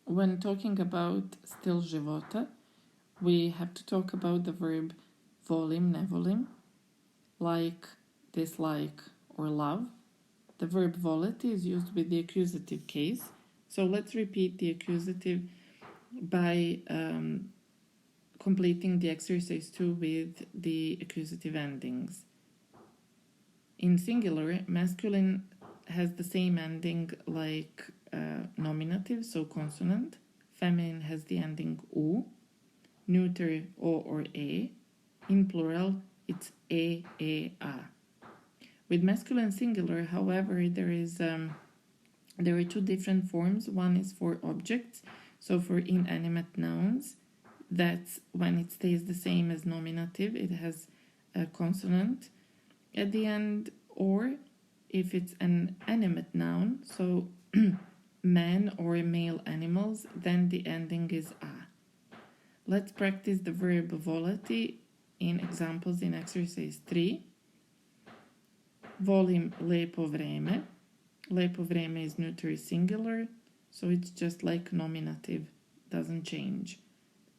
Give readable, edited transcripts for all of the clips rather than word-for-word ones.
When talking about stil života, we have to talk about the verb volim, ne volim, like, dislike, or love. The verb voleti is used with the accusative case. So let's repeat the accusative by completing the exercise 2 with the accusative endings. In singular, masculine has the same ending like nominative, so consonant. Feminine has the ending u. Neuter, o or a. In plural, it's a, a. With masculine singular, however, there are two different forms. One is for objects, so for inanimate nouns, that's when it stays the same as nominative, it has a consonant at the end, or if it's an animate noun, so man or male animals, then the ending is a. Let's practice the verb voleti in examples in exercise 3. Volim lepo vreme. Lepo vreme is neuter singular, so it's just like nominative, doesn't change.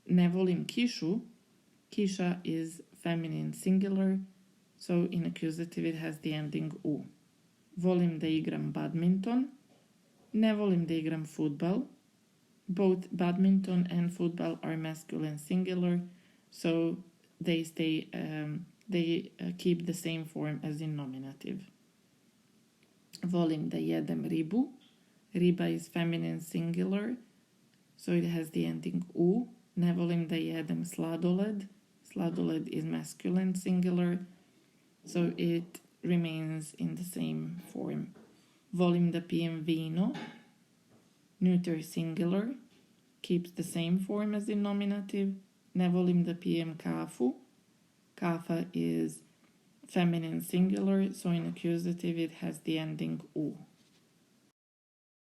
Ne volim kišu. Kiša is feminine singular, so in accusative it has the ending u. Volim da igram badminton. Ne volim da igram futbal. Both badminton and football are masculine singular, so they keep the same form as in nominative. Volim da jedem ribu. Riba is feminine singular, so it has the ending u. Ne volim da jedem sladoled. Sladoled is masculine singular, so it remains in the same form. Volim da pijem vino. Neuter singular, keeps the same form as in nominative. Ne volim da pijem kafu. Kafa is feminine singular, so in accusative it has the ending u.